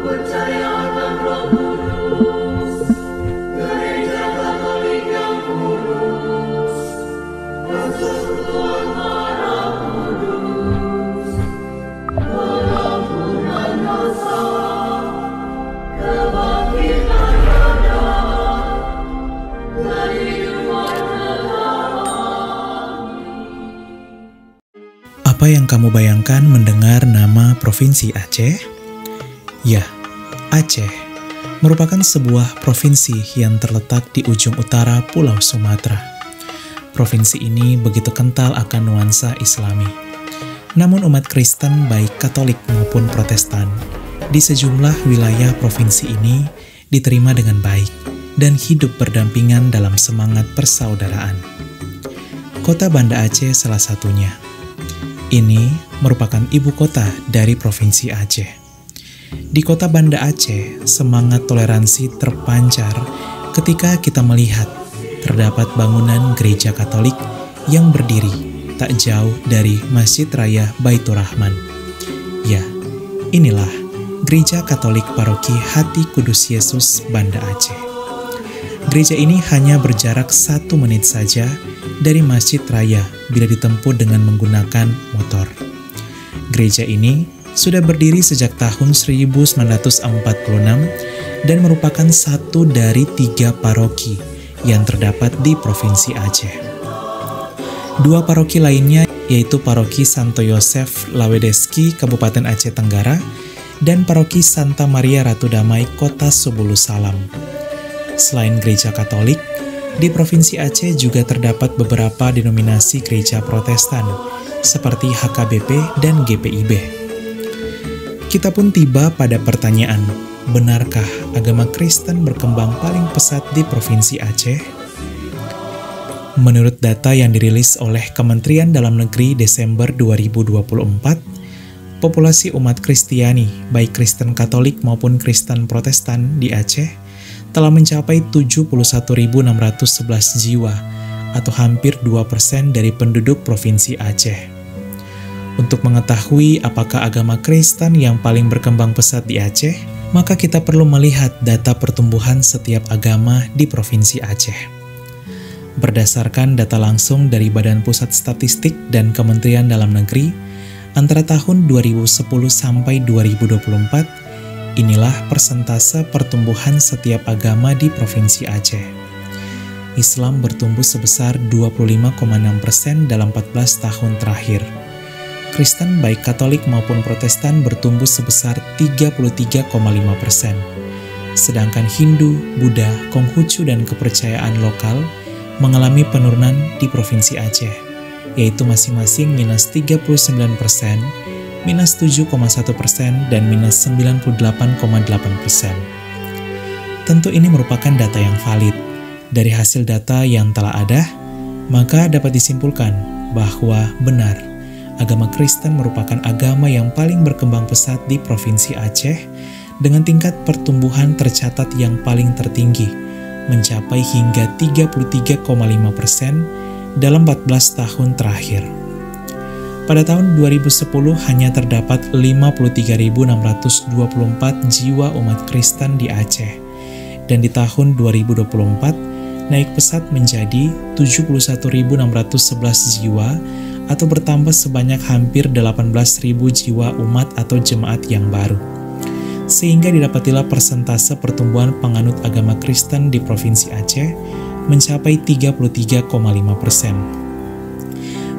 percaya akan Roh Kudus, Gereja Katolik yang kudus, persekutuan darah kudus, pengampunan dosa, kebangkitan badan, dan kehidupan kekal. Apa yang kamu bayangkan mendengar nama Provinsi Aceh? Ya, Aceh merupakan sebuah provinsi yang terletak di ujung utara Pulau Sumatera. Provinsi ini begitu kental akan nuansa Islami. Namun umat Kristen baik Katolik maupun Protestan di sejumlah wilayah provinsi ini diterima dengan baik dan hidup berdampingan dalam semangat persaudaraan. Kota Banda Aceh salah satunya. Ini merupakan ibu kota dari Provinsi Aceh. Di kota Banda Aceh, semangat toleransi terpancar ketika kita melihat terdapat bangunan gereja Katolik yang berdiri tak jauh dari Masjid Raya Baitur Rahman. Ya, inilah Gereja Katolik Paroki Hati Kudus Yesus Banda Aceh. Gereja ini hanya berjarak 1 menit saja dari Masjid Raya bila ditempuh dengan menggunakan motor. Gereja ini sudah berdiri sejak tahun 1946 dan merupakan satu dari 3 paroki yang terdapat di Provinsi Aceh. 2 paroki lainnya yaitu Paroki Santo Yosef Lawedeski, Kabupaten Aceh Tenggara, dan Paroki Santa Maria Ratu Damai, Kota Sebulu Salam. Selain gereja Katolik, di Provinsi Aceh juga terdapat beberapa denominasi gereja Protestan, seperti HKBP dan GPIB. Kita pun tiba pada pertanyaan, benarkah agama Kristen berkembang paling pesat di Provinsi Aceh? Menurut data yang dirilis oleh Kementerian Dalam Negeri Desember 2024, populasi umat Kristiani, baik Kristen Katolik maupun Kristen Protestan di Aceh, telah mencapai 71.611 jiwa, atau hampir 2% dari penduduk Provinsi Aceh. Untuk mengetahui apakah agama Kristen yang paling berkembang pesat di Aceh, maka kita perlu melihat data pertumbuhan setiap agama di Provinsi Aceh. Berdasarkan data langsung dari Badan Pusat Statistik dan Kementerian Dalam Negeri, antara tahun 2010 sampai 2024, inilah persentase pertumbuhan setiap agama di Provinsi Aceh. Islam bertumbuh sebesar 25,6% dalam 14 tahun terakhir. Kristen baik Katolik maupun Protestan bertumbuh sebesar 33,5%. Sedangkan Hindu, Buddha, Konghucu, dan kepercayaan lokal mengalami penurunan di Provinsi Aceh, yaitu masing-masing minus 39%, minus 7,1%, dan minus 98,8%. Tentu ini merupakan data yang valid. Dari hasil data yang telah ada, maka dapat disimpulkan bahwa benar, agama Kristen merupakan agama yang paling berkembang pesat di Provinsi Aceh dengan tingkat pertumbuhan tercatat yang paling tertinggi, mencapai hingga 33,5% dalam 14 tahun terakhir. Pada tahun 2010 hanya terdapat 53.624 jiwa umat Kristen di Aceh, dan di tahun 2024 naik pesat menjadi 71.611 jiwa atau bertambah sebanyak hampir 18.000 jiwa umat atau jemaat yang baru. Sehingga didapatilah persentase pertumbuhan penganut agama Kristen di Provinsi Aceh mencapai 33,5%.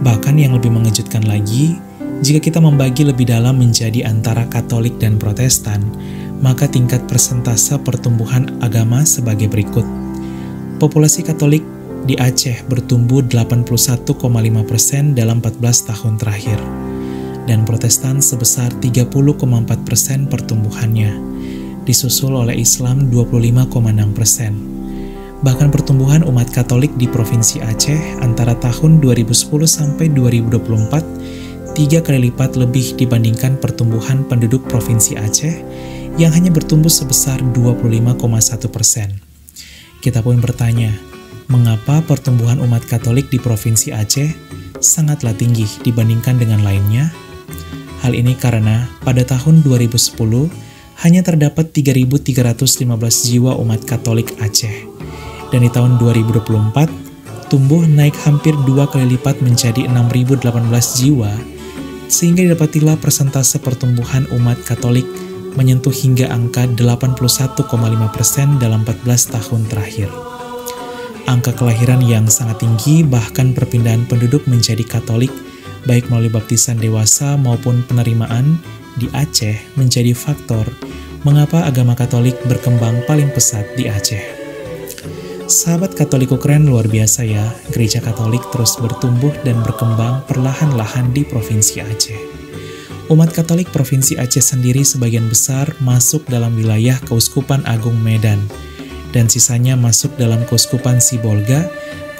Bahkan yang lebih mengejutkan lagi, jika kita membagi lebih dalam menjadi antara Katolik dan Protestan, maka tingkat persentase pertumbuhan agama sebagai berikut. Populasi Katolik di Aceh bertumbuh 81,5% dalam 14 tahun terakhir, dan Protestan sebesar 30,4% pertumbuhannya, disusul oleh Islam 25,6%. Bahkan pertumbuhan umat Katolik di Provinsi Aceh antara tahun 2010 sampai 2024 3 kali lipat lebih dibandingkan pertumbuhan penduduk Provinsi Aceh yang hanya bertumbuh sebesar 25,1%. Kita pun bertanya, mengapa pertumbuhan umat Katolik di Provinsi Aceh sangatlah tinggi dibandingkan dengan lainnya? Hal ini karena pada tahun 2010 hanya terdapat 3.315 jiwa umat Katolik Aceh. Dan di tahun 2024, tumbuh naik hampir 2 kali lipat menjadi 6.018 jiwa, sehingga didapatilah persentase pertumbuhan umat Katolik menyentuh hingga angka 81,5% dalam 14 tahun terakhir. Angka kelahiran yang sangat tinggi, bahkan perpindahan penduduk menjadi Katolik, baik melalui baptisan dewasa maupun penerimaan di Aceh, menjadi faktor mengapa agama Katolik berkembang paling pesat di Aceh. Sahabat Katoliko keren, luar biasa ya, gereja Katolik terus bertumbuh dan berkembang perlahan-lahan di Provinsi Aceh. Umat Katolik Provinsi Aceh sendiri sebagian besar masuk dalam wilayah Keuskupan Agung Medan, dan sisanya masuk dalam Keuskupan Sibolga,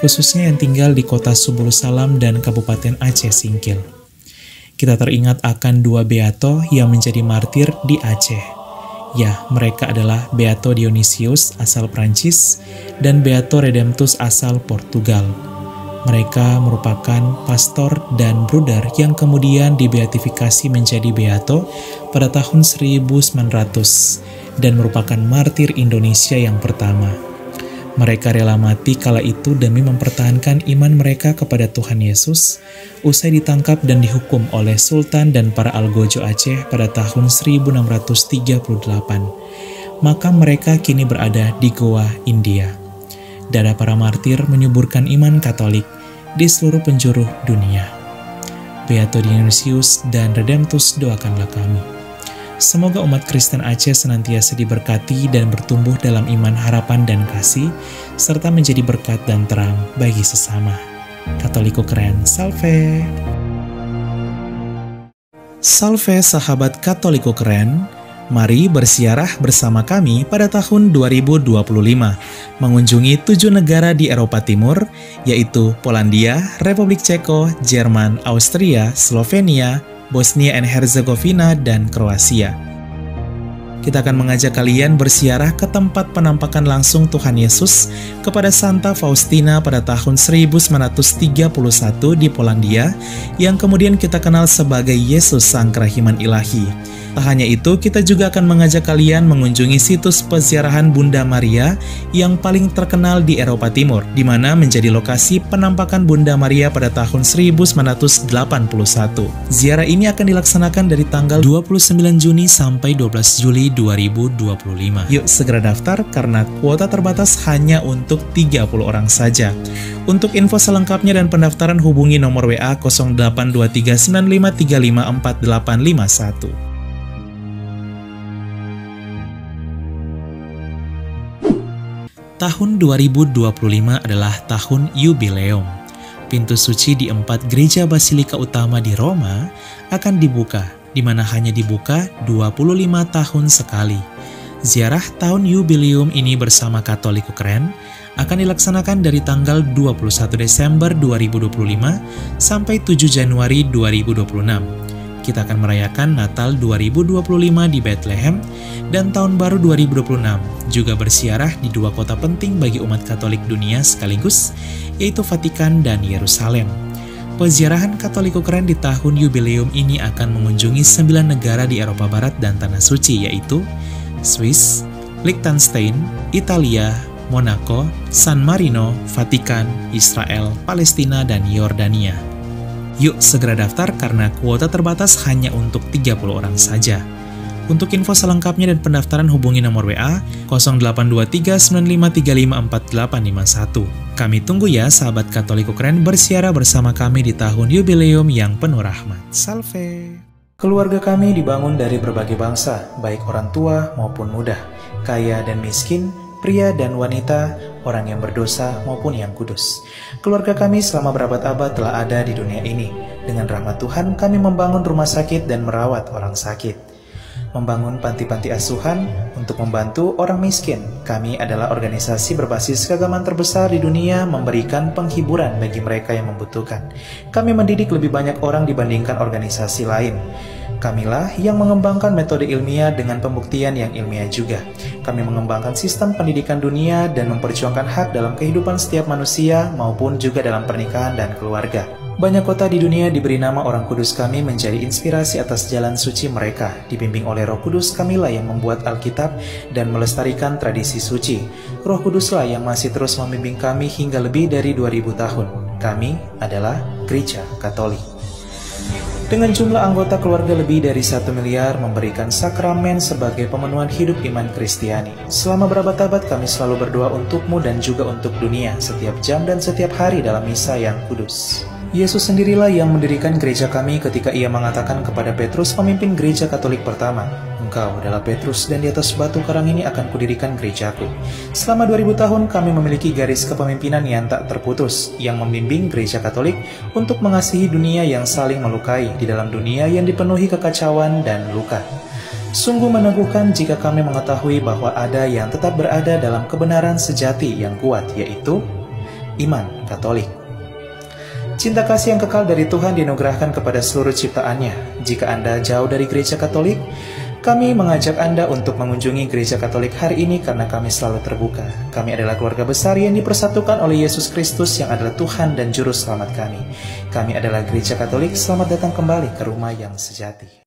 khususnya yang tinggal di kota Subulu Salam dan Kabupaten Aceh Singkil. Kita teringat akan 2 beato yang menjadi martir di Aceh. Ya, mereka adalah Beato Dionysius asal Prancis dan Beato Redemptus asal Portugal. Mereka merupakan pastor dan bruder yang kemudian dibeatifikasi menjadi beato pada tahun 1900 dan merupakan martir Indonesia yang pertama. Mereka rela mati kala itu demi mempertahankan iman mereka kepada Tuhan Yesus usai ditangkap dan dihukum oleh Sultan dan para algojo Aceh pada tahun 1638. Maka mereka kini berada di Goa, India. Darah para martir menyuburkan iman Katolik di seluruh penjuru dunia. Beato Dionysius dan Redemptus, doakanlah kami. Semoga umat Kristen Aceh senantiasa diberkati dan bertumbuh dalam iman, harapan, dan kasih, serta menjadi berkat dan terang bagi sesama. Katoliko keren, salve! Salve sahabat Katoliko keren, mari bersiarah bersama kami pada tahun 2025, mengunjungi 7 negara di Eropa Timur, yaitu Polandia, Republik Ceko, Jerman, Austria, Slovenia, Bosnia and Herzegovina, dan Kroasia. Kita akan mengajak kalian bersiarah ke tempat penampakan langsung Tuhan Yesus kepada Santa Faustina pada tahun 1931 di Polandia, yang kemudian kita kenal sebagai Yesus Sang Kerahiman Ilahi. Tak hanya itu, kita juga akan mengajak kalian mengunjungi situs peziarahan Bunda Maria yang paling terkenal di Eropa Timur, di mana menjadi lokasi penampakan Bunda Maria pada tahun 1981. Ziarah ini akan dilaksanakan dari tanggal 29 Juni sampai 12 Juli 2025. Yuk segera daftar karena kuota terbatas hanya untuk 30 orang saja. Untuk info selengkapnya dan pendaftaran hubungi nomor WA 082395354851. Tahun 2025 adalah tahun yubileum. Pintu suci di 4 gereja basilika utama di Roma akan dibuka, di mana hanya dibuka 25 tahun sekali. Ziarah tahun yubileum ini bersama Katoliko keren akan dilaksanakan dari tanggal 21 Desember 2025 sampai 7 Januari 2026. Kita akan merayakan Natal 2025 di Bethlehem dan Tahun Baru 2026, juga bersiarah di 2 kota penting bagi umat Katolik dunia sekaligus, yaitu Vatikan dan Yerusalem. Peziarahan Katoliko keren di tahun yubileum ini akan mengunjungi 9 negara di Eropa Barat dan Tanah Suci, yaitu Swiss, Liechtenstein, Italia, Monaco, San Marino, Vatikan, Israel, Palestina, dan Yordania. Yuk segera daftar karena kuota terbatas hanya untuk 30 orang saja. Untuk info selengkapnya dan pendaftaran hubungi nomor WA 082395354851. Kami tunggu ya sahabat Katoliko keren bersiarah bersama kami di tahun yubileum yang penuh rahmat. Salve! Keluarga kami dibangun dari berbagai bangsa, baik orang tua maupun muda, kaya dan miskin, pria dan wanita, orang yang berdosa maupun yang kudus. Keluarga kami selama berabad-abad telah ada di dunia ini. Dengan rahmat Tuhan, kami membangun rumah sakit dan merawat orang sakit. Membangun panti-panti asuhan untuk membantu orang miskin. Kami adalah organisasi berbasis keagamaan terbesar di dunia, memberikan penghiburan bagi mereka yang membutuhkan. Kami mendidik lebih banyak orang dibandingkan organisasi lain. Kamilah yang mengembangkan metode ilmiah dengan pembuktian yang ilmiah juga. Kami mengembangkan sistem pendidikan dunia dan memperjuangkan hak dalam kehidupan setiap manusia maupun juga dalam pernikahan dan keluarga. Banyak kota di dunia diberi nama orang kudus. Kami menjadi inspirasi atas jalan suci mereka. Dibimbing oleh Roh Kudus, kamilah yang membuat Alkitab dan melestarikan tradisi suci. Roh Kuduslah yang masih terus membimbing kami hingga lebih dari 2000 tahun. Kami adalah Gereja Katolik. Dengan jumlah anggota keluarga lebih dari 1 miliar, memberikan sakramen sebagai pemenuhan hidup iman Kristiani. Selama berabad-abad kami selalu berdoa untukmu dan juga untuk dunia, setiap jam dan setiap hari dalam misa yang kudus. Yesus sendirilah yang mendirikan gereja kami ketika ia mengatakan kepada Petrus, pemimpin gereja Katolik pertama, "Engkau adalah Petrus, dan di atas batu karang ini akan kudirikan gerejaku." Selama 2000 tahun kami memiliki garis kepemimpinan yang tak terputus, yang membimbing gereja Katolik untuk mengasihi dunia yang saling melukai di dalam dunia yang dipenuhi kekacauan dan luka. Sungguh meneguhkan jika kami mengetahui bahwa ada yang tetap berada dalam kebenaran sejati yang kuat, yaitu iman Katolik. Cinta kasih yang kekal dari Tuhan dianugerahkan kepada seluruh ciptaannya. Jika Anda jauh dari gereja Katolik, kami mengajak Anda untuk mengunjungi gereja Katolik hari ini karena kami selalu terbuka. Kami adalah keluarga besar yang dipersatukan oleh Yesus Kristus yang adalah Tuhan dan Juru Selamat kami. Kami adalah gereja Katolik. Selamat datang kembali ke rumah yang sejati.